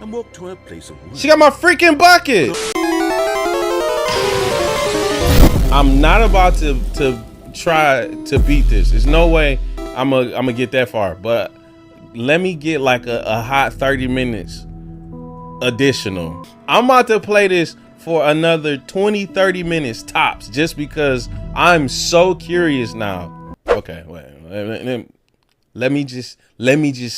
and walked to her place of work. She got my freaking bucket. I'm not about to try to beat this. There's no way I'm gonna get that far. But let me get like a hot 30 minutes additional. I'm about to play this for another 20-30 minutes tops, just because I'm so curious now. Okay, wait. Let me just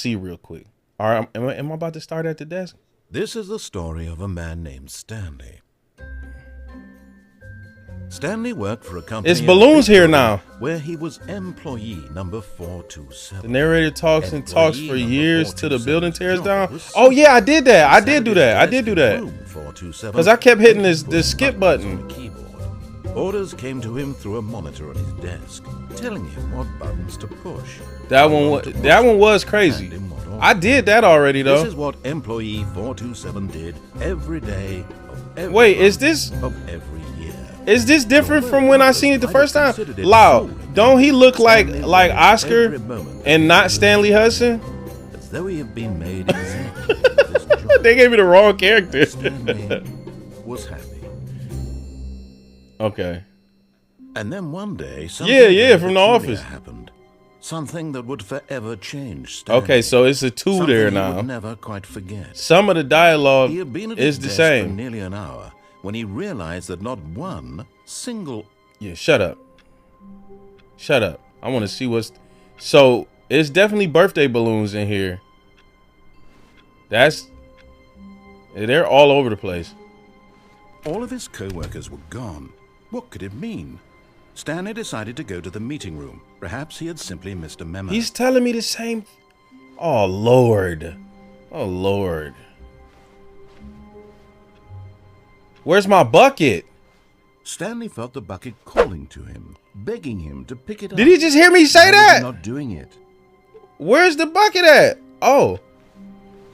see real quick. All right, am I about to start at the desk? This is the story of a man named Stanley. Stanley worked for a company. It's balloons here now. Where he was employee number 427. The narrator talks for years till the building tears down. Oh yeah, I did that. I did do that. Because I kept hitting this skip button. Orders came to him through a monitor on his desk, telling him what buttons to push. That one was crazy. I did that already though. This is what employee 427 did every day of every Wait, month is this of every year. Is this different from when I seen it the first time? Loud, don't he look like Oscar and not Stanley Hudson? As though he had been made exactly for this job. They gave me the wrong character. Stanley was happy. Okay. And then one day, something from The Office happened. Something that would forever change Stanley. Okay, so it's a two something there he now. would never quite forget. Some of the dialogue He had been at is his the desk same. for nearly an hour when he realized that not one single. Yeah, shut up. Shut up. I want to see what's. So it's definitely birthday balloons in here. They're all over the place. All of his co-workers were gone. What could it mean? Stanley decided to go to the meeting room. Perhaps he had simply missed a memo. He's telling me the same. Oh Lord. Oh Lord. Where's my bucket? Stanley felt the bucket calling to him, begging him to pick it up. Did he just hear me say that? Not doing it. Where's the bucket at? Oh,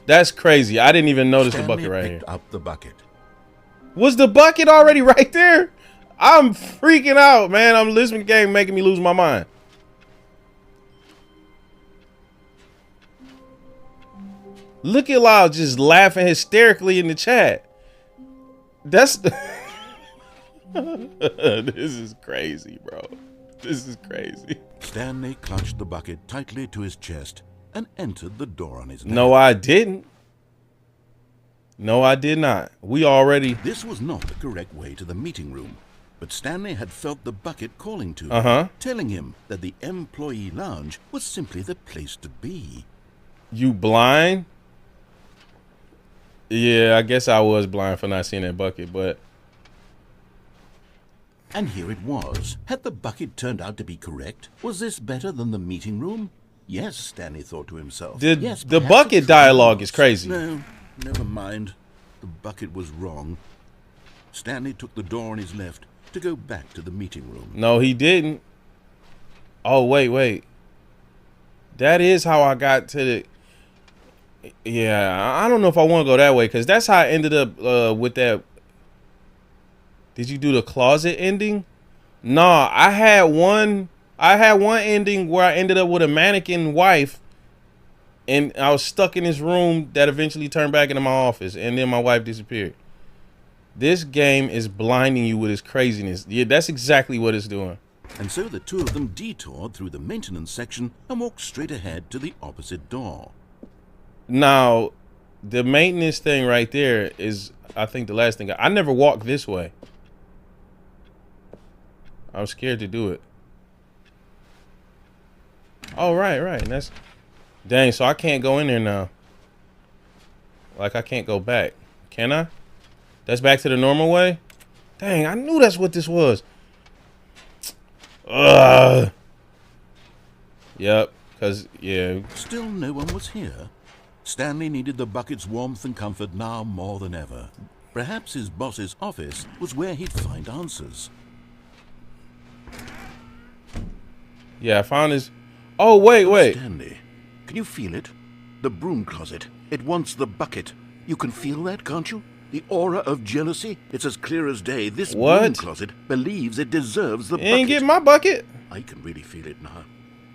that's crazy. I didn't even notice Stanley the bucket right here. picked up the bucket. Was the bucket already right there? I'm freaking out, man. I'm listening to the game making me lose my mind. Look at Lyle just laughing hysterically in the chat. That's this is crazy, bro. This is crazy. Stanley clutched the bucket tightly to his chest and entered the door on his left. No, I didn't. No, I did not. We already... This was not the correct way to the meeting room, but Stanley had felt the bucket calling to him, telling him that the employee lounge was simply the place to be. You blind? Yeah, I guess I was blind for not seeing that bucket, but... And here it was. Had the bucket turned out to be correct? Was this better than the meeting room? Yes, Stanley thought to himself. Yes, the bucket dialogue is crazy. No, never mind. The bucket was wrong. Stanley took the door on his left to go back to the meeting room. No, he didn't. Oh, wait. That is how I got to the... Yeah, I don't know if I want to go that way, because that's how I ended up with that. Did you do the closet ending? Nah, I had one ending where I ended up with a mannequin wife, and I was stuck in this room that eventually turned back into my office, and then my wife disappeared. This game is blinding you with its craziness. Yeah, that's exactly what it's doing. And so the two of them detoured through the maintenance section and walked straight ahead to the opposite door. Now, the maintenance thing right there is, I think, the last thing. I never walked this way. I'm scared to do it. Oh, right. That's... Dang, so I can't go in there now. Like, I can't go back. Can I? That's back to the normal way? Dang, I knew that's what this was. Ugh. Yep, because, yeah. Still no one was here. Stanley needed the bucket's warmth and comfort now more than ever. Perhaps his boss's office was where he'd find answers. Yeah, I found his... Oh, wait. Stanley, can you feel it? The broom closet. It wants the bucket. You can feel that, can't you? The aura of jealousy. It's as clear as day. This broom closet believes it deserves the bucket. You ain't getting my bucket. I can really feel it now.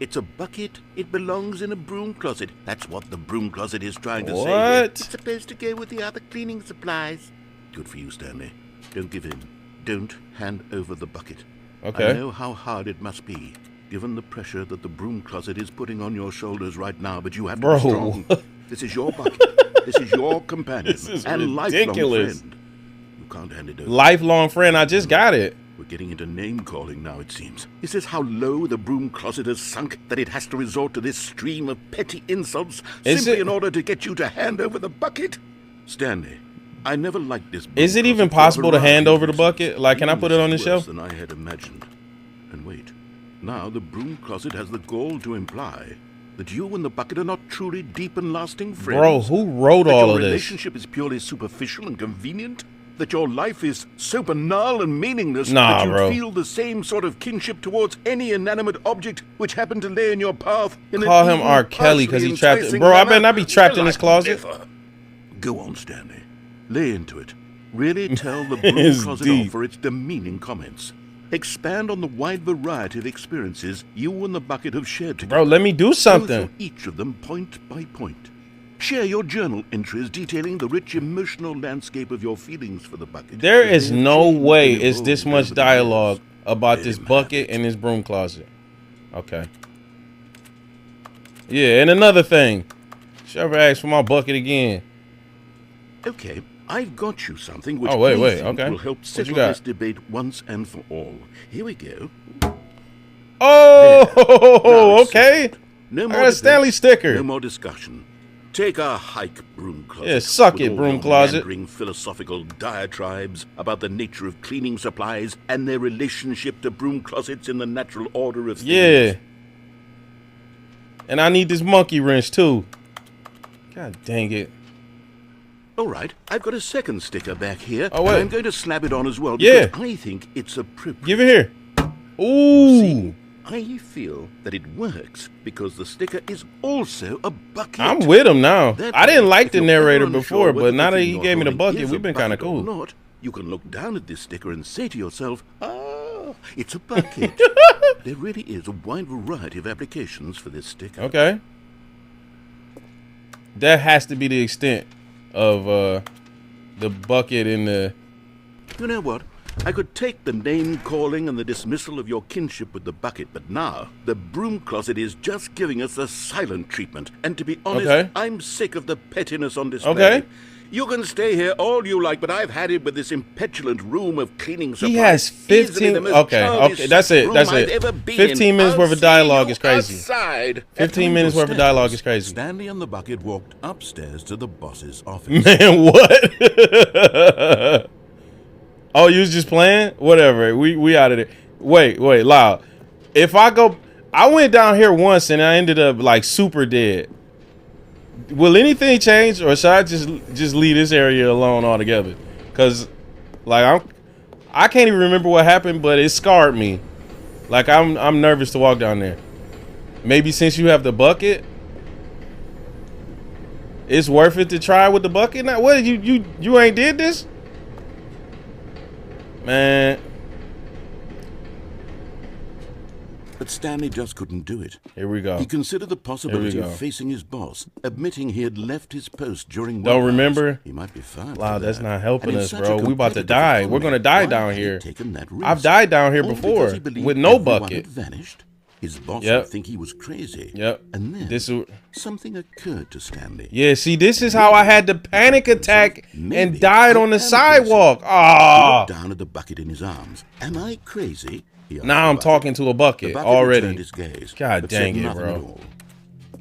It's a bucket. It belongs in a broom closet. That's what the broom closet is trying to say here. What? It's supposed to go with the other cleaning supplies. Good for you, Stanley. Don't give in. Don't hand over the bucket. Okay. I know how hard it must be, given the pressure that the broom closet is putting on your shoulders right now, but you have to be strong. This is your bucket. This is your companion. This is and ridiculous. lifelong friend. You can't hand it over. Lifelong friend, I just got it. We're getting into name-calling now, it seems. Is this how low the broom closet has sunk, that it has to resort to this stream of petty insults simply in order to get you to hand over the bucket? Stanley, I never liked this broom Is it even closet possible for a to hand variety over the of bucket? reasons. Like, can I put it on the Worse shelf? than I had imagined. And wait, now the broom closet has the gall to imply that you and the bucket are not truly deep and lasting friends. Bro, who wrote That all your of this? relationship is purely superficial and convenient? That your life is so banal and meaningless Nah, that you bro. feel the same sort of kinship towards any inanimate object which happened to lay in your path? Call him R. Kelly because he trapped it. Bro, I better not be trapped in this closet. Go on, Stanley. Lay into it. Really tell the broom It's closet deep. off for its demeaning comments. Expand on the wide variety of experiences you and the bucket have shared together. Bro, let me do Go something. through each of them point by point. Share your journal entries detailing the rich emotional landscape of your feelings for the bucket. There As is they have no changed way and it's this evolved much over the dialogue years. about Let this him bucket have it. and this broom closet. Okay. Yeah, and another thing. Should ask for my bucket again. Okay, I've got you something which Oh, I wait, think okay. will help What you settle got? this debate once and for all. Here we go. Oh, Now it's okay. settled. No I more got a Stanley debate, sticker. No more discussion. Take a hike, broom closet. Yeah, suck with it, all broom your closet. meandering philosophical diatribes about the nature of cleaning supplies and their relationship to broom closets in the natural order of things. Yeah. And I need this monkey wrench too. God dang it. All right, I've got a second sticker back here. Oh, wait. And I'm going to slap it on as well Yeah. because I think it's appropriate. Give it here. Ooh. I feel that it works because the sticker is also a bucket. I'm with him now. That I didn't way, like if the you're narrator unsure before, whether but the now that thing he you're gave me the holding bucket, is we've a been kind of bucket or cool. not, you can look down at this sticker and say to yourself, "Ah, it's a bucket." There really is a wide variety of applications for this sticker. Okay. That has to be the extent of the bucket and the... You know what? I could take the name calling and the dismissal of your kinship with the bucket, but now the broom closet is just giving us the silent treatment. And to be honest, Okay. I'm sick of the pettiness on display. Okay. You can stay here all you like, but I've had it with this impetulant room of cleaning supplies. He has Easily 15... the most Okay, childish okay, that's it, room that's I've it. ever been 15 in. minutes I'll worth of see dialogue you is crazy. outside. 15 minutes worth of dialogue is crazy. Stanley and the bucket walked upstairs to the boss's office. Man, what? Oh, you was just playing? Whatever. We out of there. Wait, loud. If I go... I went down here once and I ended up like super dead. Will anything change, or should I just leave this area alone altogether? Cause like I can't even remember what happened, but it scarred me. Like I'm nervous to walk down there. Maybe since you have the bucket, it's worth it to try with the bucket. Now, what you ain't did this, man? But Stanley just couldn't do it. Here we go. He considered the possibility go. of facing his boss, admitting he had left his post during Don't work hours. remember? He might be fired. Wow, for that's that. not helping And in us, such bro. a We about to competitive die. We're economy, gonna die why down had he here. taken that risk? I've died down here All before because he believed with no everyone bucket. had vanished. His boss Yep. would think he was crazy. Yep. And then This is- something occurred to Stanley. Yeah, see, this is how I had the panic attack Maybe and died I on the am crazy. sidewalk. He Ah. looked down at the bucket in his arms. Am I crazy? He asked Now the I'm bucket. talking to a The bucket bucket already. returned his gaze, God but said dang it, nothing bro. at all.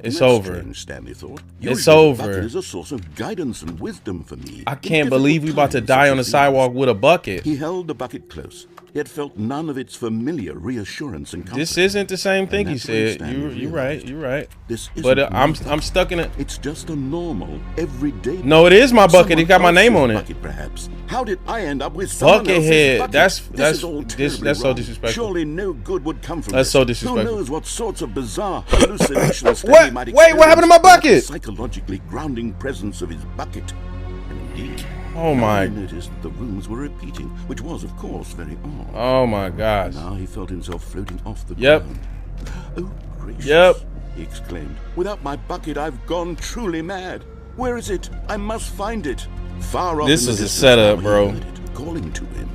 It's That's over. strange, Stanley thought. It's Usually over. The bucket is a source of guidance and wisdom for me. I in can't difficult believe we about to times die such on the as these. sidewalk with a bucket. He held the bucket close, yet felt none of its familiar reassurance and comfort. This isn't the same thing he that's when said. Stanley You're right. realized You're right. This isn't But I'm my bucket. stuck in it. It's just a normal, everyday. No, it is my bucket. Someone It got my name else's on it. Bucket, perhaps. How did I end up with someone Buckethead. else's bucket? That's- This is all this- terribly that's so wrong. disrespectful. Surely no good would come from That's this. so disrespectful. Who knows what sorts of bizarre hallucinations Stanley What? might Wait, what happened to my experience bucket? without the psychologically grounding presence of his bucket. And indeed, Oh now my. he noticed that the rooms were repeating, which was, of course, very odd. Oh my gosh. Now he felt himself floating off the Yep. ground. Oh, gracious, Yep. he exclaimed. Without my bucket, I've gone truly mad. Where is it? I must find it. Far off This in the is a distance, setup, now bro. he heard it, calling to him.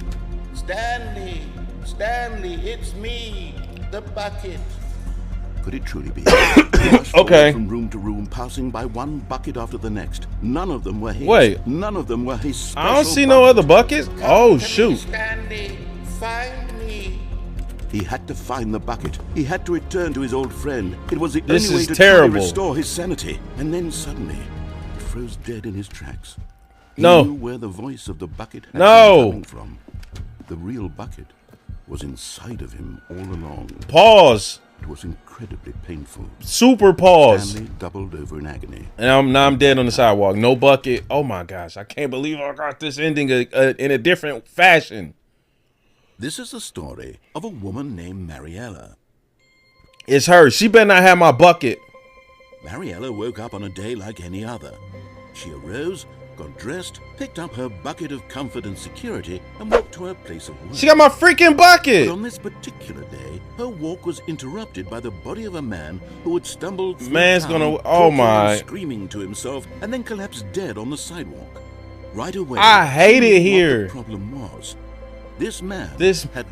Stanley! Stanley, it's me, the bucket. Could it truly be? He rushed Okay. forward from room to room, passing by one bucket after the next. None of them were his. Wait. None of them were his special I don't see no other buckets. Oh, shoot. Stanley, find me. He had to find the bucket. He had to return to his old friend. It was the This only way is to terrible. truly restore his sanity. And then suddenly, he froze dead in his tracks. He No. knew where the voice of the bucket had No. been coming from. The real bucket was inside of him all along. Pause. It was incredibly painful. Super pause. Stanley doubled over in agony. And now I'm dead on the sidewalk. No bucket. Oh my gosh. I can't believe I got this ending in a different fashion. This is the story of a woman named Mariella. It's her. She better not have my bucket. Mariella woke up on a day like any other. She arose, got dressed, picked up her bucket of comfort and security, and walked to her place of work. She got my freaking bucket. But on this particular day, her walk was interrupted by the body of a man who had stumbled through Man's town, gonna- oh talking my. and screaming to himself, and then collapsed dead on the sidewalk. Right away, I hate she it knew here. What the problem was. This man This had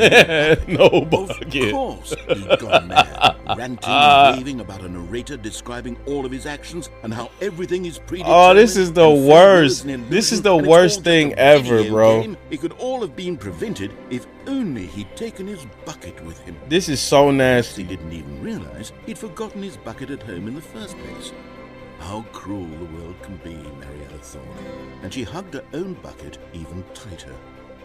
no Of bucket. course, he'd gone mad, ranting and raving about a narrator describing all of his actions and how everything is predetermined. Oh, this is the and free will worst. an illusion, This is the and it's worst all thing just a ever, video bro. game. It could all have been prevented if only he'd taken his bucket with him. This is so He nasty. didn't even realize he'd forgotten his bucket at home in the first place. How cruel the world can be, Mariella thought, and she hugged her own bucket even tighter.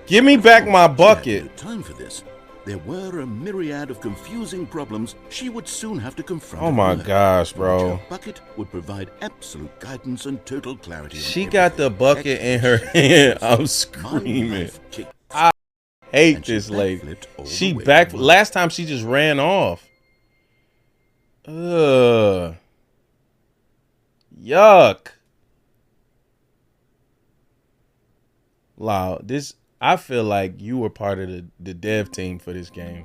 Give me back my She had bucket. no time for this. There were a myriad of confusing problems she would soon have to confront. Oh at my work, gosh, for which bro. her bucket would provide absolute guidance and total clarity. on She got the everything. bucket in her hand. I'm My screaming. wife kicked Hate and she this lady. backflipped all the She way back. to work. Last time she just ran off. Ugh. Yuck. Loud. This. I feel like you were part of the dev team for this game.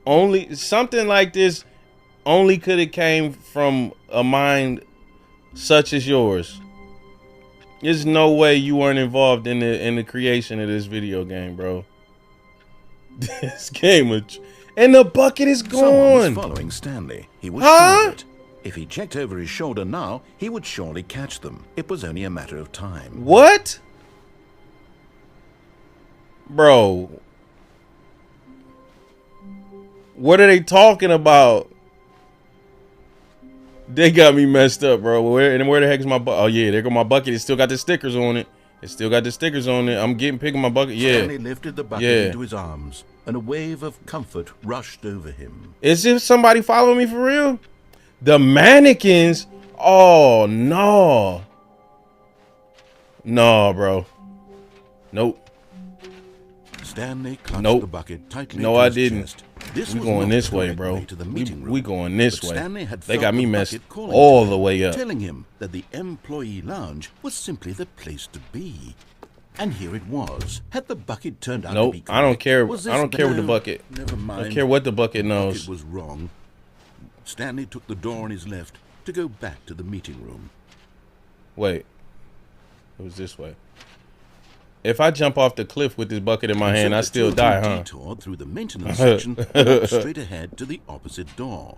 Only something like this only could have came from a mind such as yours. There's no way you weren't involved in the creation of this video game, bro. This game and the bucket is Someone was gone. following Stanley. He was Huh? sure of it. If he checked over his shoulder now, he would surely catch them. It was only a matter of time. What? Bro. What are they talking about? They got me messed up, bro. Where the heck is my bucket? Oh yeah, there go my bucket. It still got the stickers on it. It still got the stickers on it. I'm picking my bucket. Yeah. Stanley lifted the bucket Yeah. into his arms, and a wave of comfort rushed over him. Is it somebody following me for real? The mannequins? Oh no. No, bro. Nope. Stanley clutched Nope. the bucket tightly No, to I his didn't. chest. This We was going not this the way, correct bro. to the meeting room. We going this But way. Stanley had They felt got me the messed bucket calling all to the him, way up. telling him that the employee lounge was simply the place to be. And here it was. Had the bucket turned out Nope. to be I don't correct? care. Was I this- don't care what the no, bucket. Never mind. I don't care what the bucket The knows. bucket was wrong. Stanley took the door on his left to go back to the meeting room. Wait. It was this way. If I jump off the cliff with this bucket in my hand, So I the still two of them die, huh? detoured through the maintenance section and walked straight ahead to the opposite door.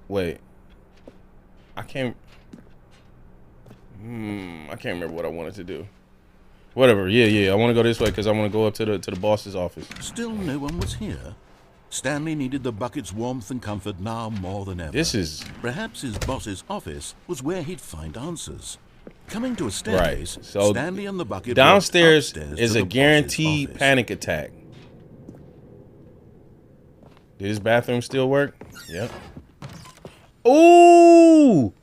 Wait. I can't remember what I wanted to do. Whatever. Yeah. I want to go this way because I want to go up to the boss's office. Still no one was here. Stanley needed the bucket's warmth and comfort now more than ever. This is Perhaps his boss's office was where he'd find answers. Coming to a staircase, right. So Stanley and the bucket downstairs walked upstairs is to a the boss's guaranteed office. panic attack. Did his bathroom still work? Yep. Ooh!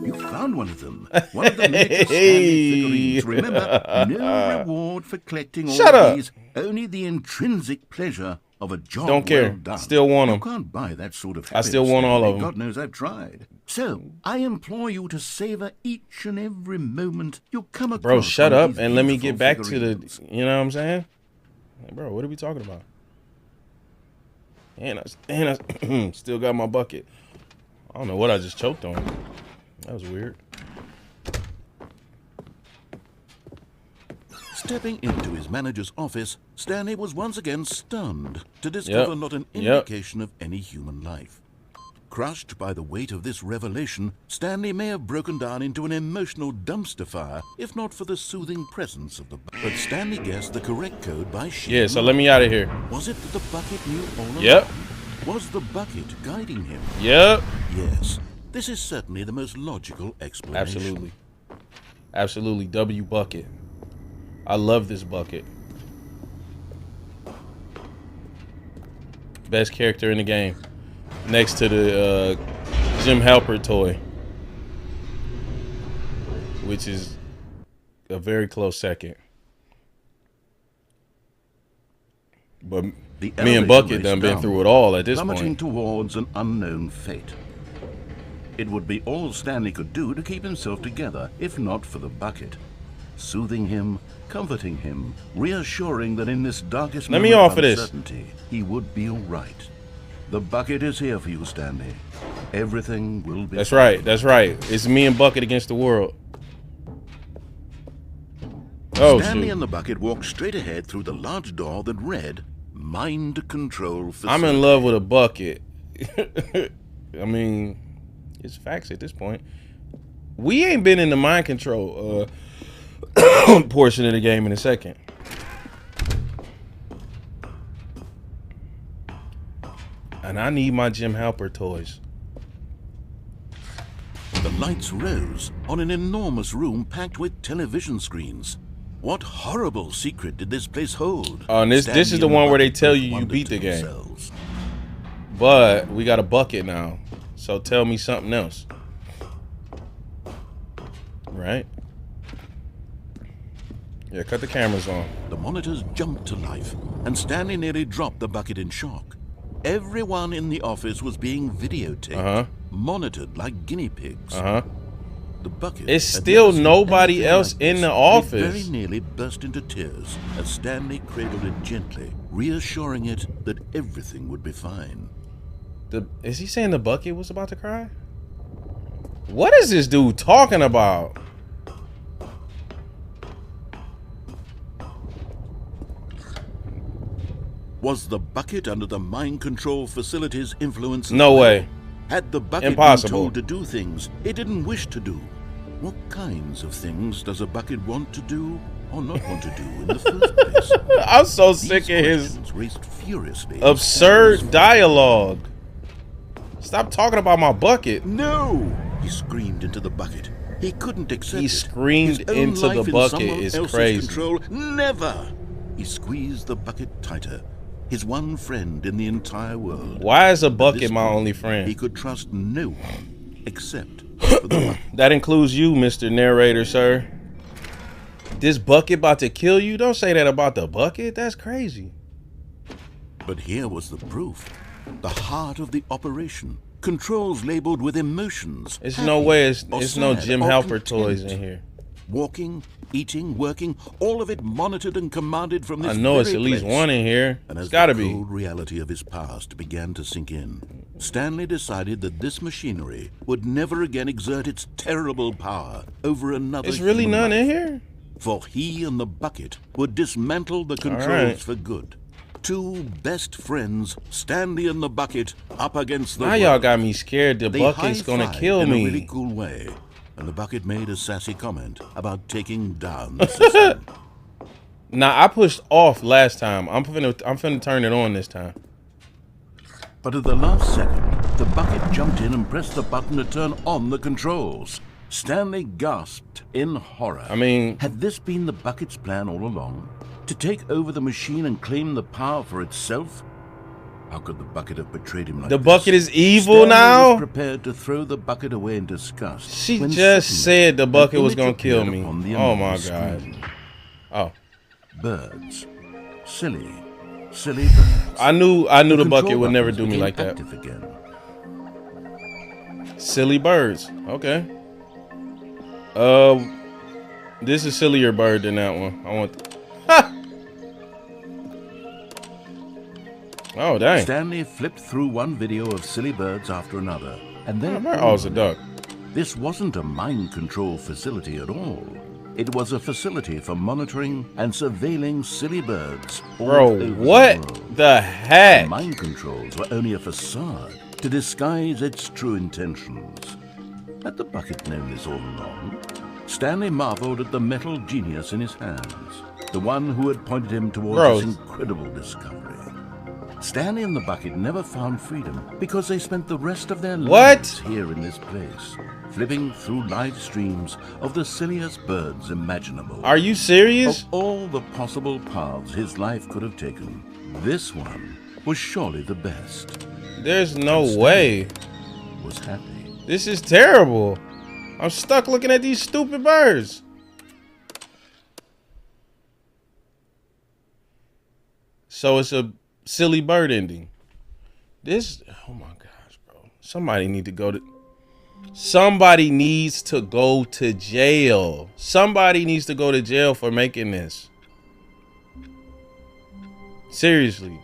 You found one of them. One of the miniature Stanley figurines. Remember, no reward for collecting all Shut of up. these. Only the intrinsic pleasure of a job Don't care. well done. Still want 'em. You can't buy that sort of I still happiness, want all Stanley. of 'em. God knows I've tried. So, I implore you to savor each and every moment you come across. Bro, shut one of up these and let me beautiful get back to figurines. the, you know what I'm saying? Like, bro, what are we talking about? And I still got my bucket. I don't know what I just choked on. That was weird. Stepping into his manager's office, Stanley was once again stunned to discover not an indication of any human life. Crushed by the weight of this revelation, Stanley may have broken down into an emotional dumpster fire, if not for the soothing presence of the bucket. But Stanley guessed the correct code by sheer so let me out of here. Was it that the bucket knew all along? Yep. Was the bucket guiding him? Yep. Yes. This is certainly the most logical explanation. Absolutely. Absolutely. W bucket. I love this bucket. Best character in the game. Next to the Jim Halpert toy. Which is a very close second. But me and Bucket done been through it all at this plummeting point. Towards an unknown fate. It would be all Stanley could do to keep himself together, if not for the bucket. Soothing him, comforting him, reassuring that in this darkest moment of uncertainty, he would be all right. The bucket is here for you, Stanley. Everything will be That's right, that's right. It's me and Bucket against the world. Oh, Stanley and the bucket walked straight ahead through the large door that read, Mind Control Facility. I'm in love with a bucket. I mean, it's facts at this point. We ain't been in the mind control portion of the game in a second. And I need my Jim Halpert toys. The lights rose on an enormous room packed with television screens. What horrible secret did this place hold? And this is the one where they tell you beat the game. But we got a bucket now. So tell me something else. Right? Yeah, cut the cameras on. The monitors jumped to life, and Stanley nearly dropped the bucket in shock. Everyone in the office was being videotaped, monitored like guinea pigs. The bucket. It's still nobody else in the office. It very nearly burst into tears as Stanley cradled it gently, reassuring it that everything would be fine. Is he saying the bucket was about to cry? What is this dude talking about? Was the bucket under the mind control facility's influence? No way. Had the bucket been told to do things it didn't wish to do? What kinds of things does a bucket want to do or not want to do in the first place? I'm so sick of his raced furiously absurd dialogue. Stop talking about my bucket. No! He screamed into the bucket. He couldn't accept it. He screamed into the bucket. It's crazy. Control. Never! He squeezed the bucket tighter. His one friend in the entire world. Why is a bucket my only friend? He could trust no one except for the bucket. That includes you, Mr. Narrator, sir. This bucket about to kill you? Don't say that about the bucket. That's crazy. But here was the proof. The heart of the operation. Controls labeled with emotions. It's no way it's no Jim Halpert toys in here. Walking, eating, working, all of it monitored and commanded from this I know it's at place. least one in here. And It's gotta be. As the cold reality of his past began to sink in, Stanley decided that this machinery would never again exert its terrible power over another. There's really none life. in here? For he and the bucket would dismantle the controls for good. Two best friends, Stanley and the bucket, up against the Now world. y'all got me scared. The They bucket's gonna kill in me. a really cool way. And the bucket made a sassy comment about taking down the system. Nah, I pushed off last time. I'm finna turn it on this time. But at the last second, the bucket jumped in and pressed the button to turn on the controls. Stanley gasped in horror. I mean, had this been the bucket's plan all along? To take over the machine and claim the power for itself? How could the bucket have betrayed him like the this? bucket is evil Stanley now? was prepared to throw the bucket away in disgust. She when just said the bucket was gonna image kill appeared me. upon the Oh my enormous god. screen. Oh. Birds. Silly birds. I knew the control bucket would never buttons do me became like that. active again. Silly birds. Okay. This is sillier bird than that one. I want. Oh, dang. Stanley flipped through one video of silly birds after another, and then Oh, it's a duck. this wasn't a mind control facility at all. It was a facility for monitoring and surveilling silly birds all Bro, over what the world. the heck? The mind controls were only a facade to disguise its true intentions. Had the bucket known this all along? Stanley marveled at the metal genius in his hands, the one who had pointed him towards this incredible discovery. Stanley and the bucket never found freedom because they spent the rest of their lives here in this place, flipping through live streams of the silliest birds imaginable. Are you serious? Of all the possible paths his life could have taken, this one was surely the best. There's no way. Was happy. This is terrible. I'm stuck looking at these stupid birds. So it's a silly bird ending. This, oh my gosh, bro. Somebody needs to go to jail. Somebody needs to go to jail for making this. Seriously.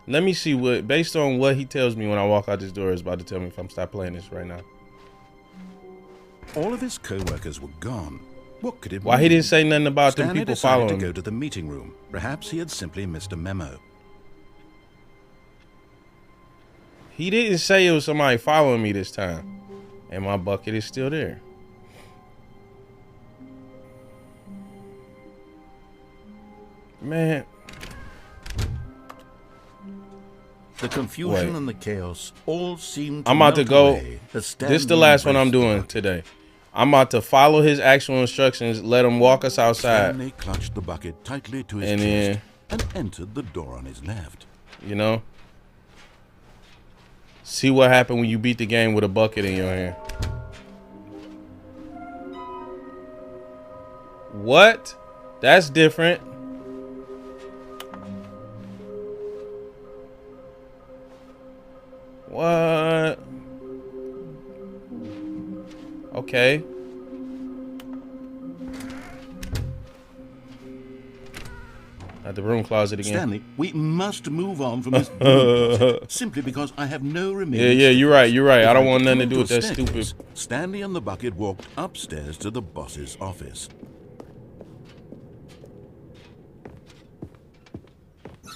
Let me see what, based on what he tells me when I walk out this door, is about to tell me if I'm stop playing this right now. All of his co-workers were gone. What could it mean? Why he didn't say nothing about them people following to me? go to the meeting room. Perhaps he had simply missed a memo. He didn't say it was somebody following me this time. And my bucket is still there. Man. The confusion and the chaos all seemed to I'm about to go. This is the last one I'm doing today. I'm about to follow his actual instructions. Let him walk us outside. Stanley clutched the bucket tightly to his chest and entered the door on his left. You know? See what happened when you beat the game with a bucket in your hand. What? That's different. What? Okay. At the broom closet again. Stanley, we must move on from this broom closet, simply because I have no remaining. Yeah, you're right. You're right. I don't want nothing to do with that stupid. Stanley and the bucket walked upstairs to the boss's office.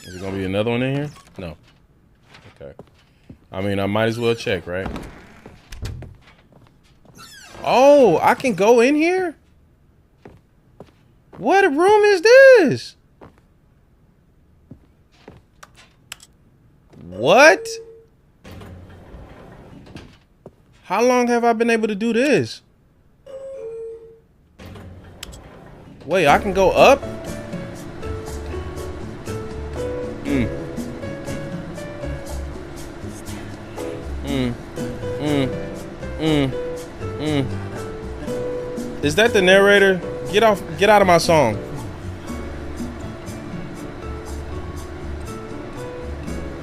Is there gonna be another one in here? No. Okay. I mean, I might as well check, right? Oh, I can go in here? What room is this? What? How long have I been able to do this? Wait, I can go up? Is that the narrator? Get out of my song.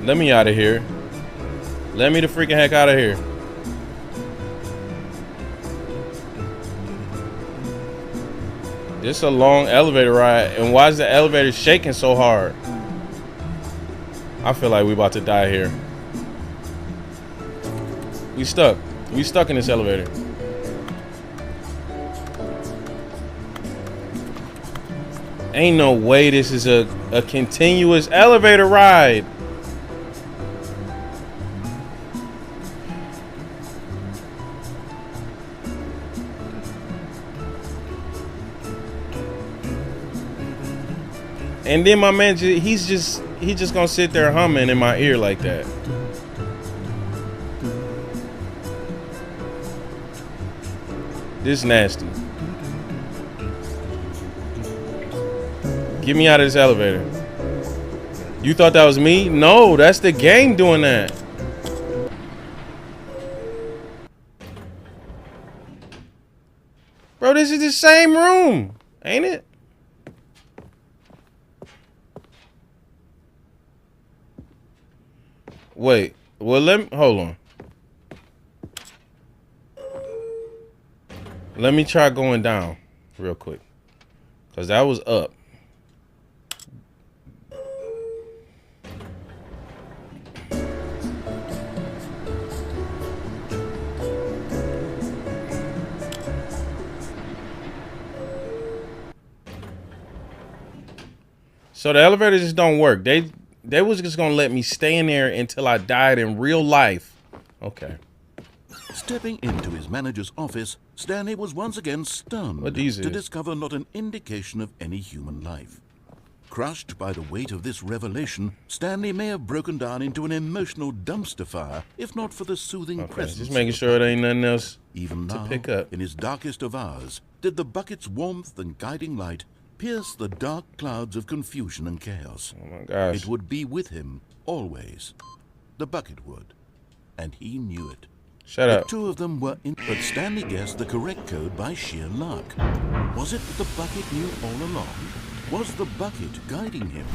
Let me out of here. Let me the freaking heck out of here. This is a long elevator ride, and why is the elevator shaking so hard? I feel like we about to die here. We stuck. We stuck in this elevator. Ain't no way this is a continuous elevator ride. And then my man, he's just gonna sit there humming in my ear like that. This nasty. Get me out of this elevator. You thought that was me? No, that's the game doing that. Bro, this is the same room, ain't it? Wait, well, hold on. Let me try going down real quick, because that was up. So the elevator just don't work. They was just gonna let me stay in there until I died in real life. Okay. Stepping into his manager's office, Stanley was once again stunned to discover not an indication of any human life. Crushed by the weight of this revelation, Stanley may have broken down into an emotional dumpster fire, if not for the soothing presence. Just making sure there ain't nothing else even to now, pick up. In his darkest of hours, did the bucket's warmth and guiding light pierce the dark clouds of confusion and chaos. Oh my gosh. It would be with him, always. The bucket would. And he knew it. Shut up. The two of them were in, but Stanley guessed the correct code by sheer luck. Was it that the bucket knew all along? Was the bucket guiding him?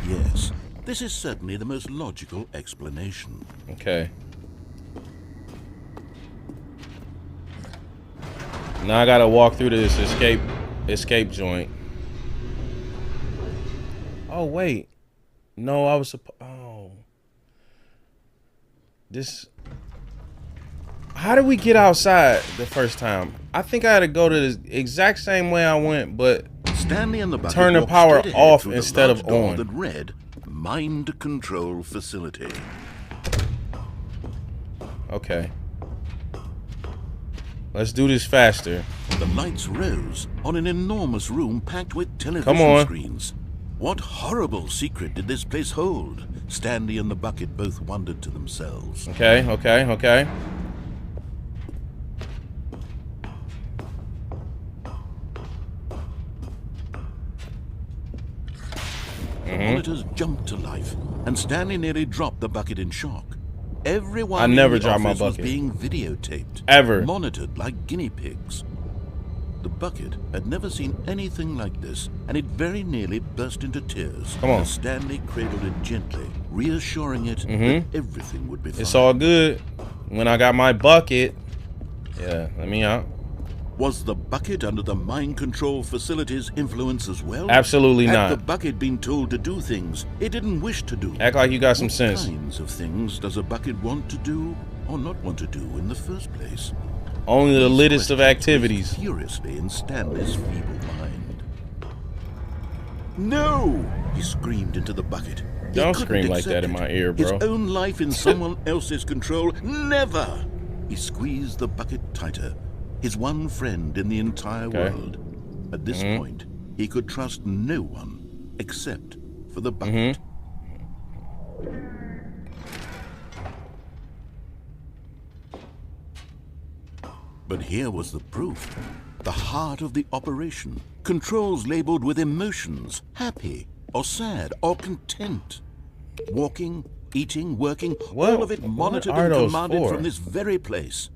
Yes, this is certainly the most logical explanation. Okay. Now I gotta walk through this escape joint. Oh wait. No, I was this. How did we get outside the first time? I think I had to go to the exact same way I went, but Stanley and the bucket turn the power off instead of on. That read Mind Control Facility. Okay. Let's do this faster. The lights rose on an enormous room packed with television screens. What horrible secret did this place hold? Stanley and the bucket both wondered to themselves. Okay. The monitors jumped to life, and Stanley nearly dropped the bucket in shock. Everyone I never in the dropped my office was bucket. being videotaped, Ever. monitored like guinea pigs. The bucket had never seen anything like this, and it very nearly burst into tears. Come on. As Stanley cradled it gently, reassuring it that everything would be fine. It's all good. When I got my bucket. Yeah, let me out. Was the bucket under the mind control facility's influence as well? Absolutely not. Had the bucket been told to do things it didn't wish to do? Act like you got some sense. What kinds of things does a bucket want to do or not want to do in the first place? Only the littest of activities. Furiously in Stanley's feeble mind. No! He screamed into the bucket. Don't scream like that in my ear, bro. His own life in someone else's control? Never! He squeezed the bucket tighter. His one friend in the entire world. At this point, he could trust no one except for the bucket. But here was the proof. The heart of the operation. Controls labeled with emotions. Happy, or sad, or content. Walking, eating, working, all of it monitored and commanded from this very place.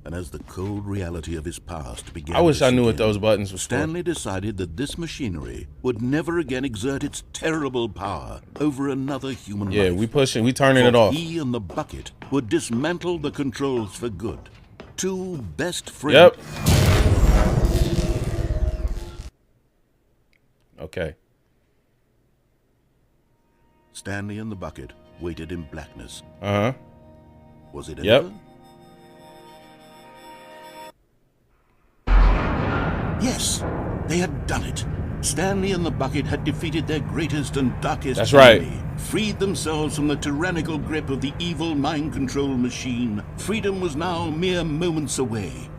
And as the cold reality of his past began, I wish I knew what those buttons were. Stanley decided that this machinery would never again exert its terrible power over another human life. Yeah, we turning it off. He and the bucket would dismantle the controls for good. Two best friends. Yep. Okay. Stanley and the bucket waited in blackness. Was it Yep. ever? Yes, they had done it. Stanley and the bucket had defeated their greatest and darkest enemy, freed themselves from the tyrannical grip of the evil mind control machine. Freedom was now mere moments away.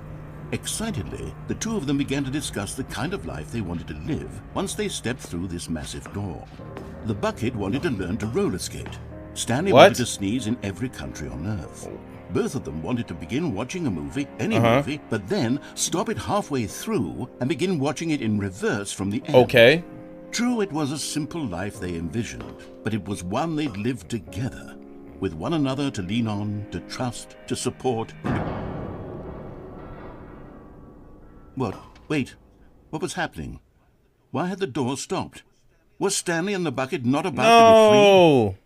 Excitedly, the two of them began to discuss the kind of life they wanted to live once they stepped through this massive door. The bucket wanted to learn to roller skate. Stanley wanted to sneeze in every country on Earth. Both of them wanted to begin watching a movie, any movie, but then stop it halfway through and begin watching it in reverse from the end. Okay. True, it was a simple life they envisioned, but it was one they'd lived together, with one another to lean on, to trust, to support. What? Wait. What was happening? Why had the door stopped? Was Stanley and the bucket not about to be free?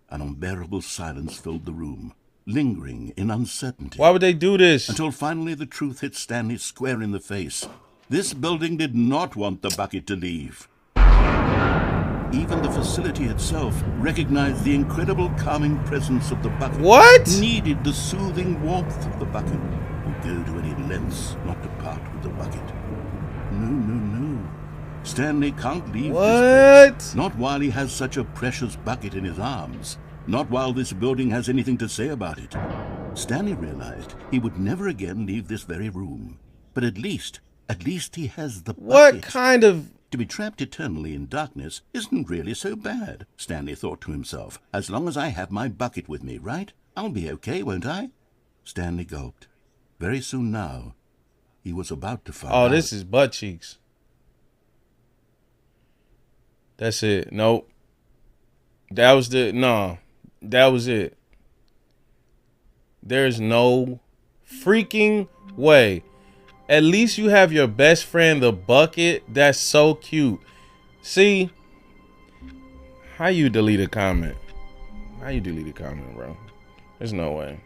An unbearable silence filled the room, lingering in uncertainty. Why would they do this? Until finally the truth hit Stanley square in the face. This building did not want the bucket to leave. Even the facility itself recognized the incredible calming presence of the bucket. What? Needed the soothing warmth of the bucket. Would go to any lengths not to part with the bucket. No. Stanley can't leave What? this place. Not while he has such a precious bucket in his arms. Not while this building has anything to say about it. Stanley realized he would never again leave this very room. But at least he has the bucket. What kind of... To be trapped eternally in darkness isn't really so bad, Stanley thought to himself. As long as I have my bucket with me, right? I'll be okay, won't I? Stanley gulped. Very soon now, he was about to find out. Oh, this is butt cheeks. That's it. Nope. That was the... No. That was it. There's no freaking way. At least you have your best friend, the bucket. That's so cute. See? How you delete a comment? How you delete a comment, bro? There's no way.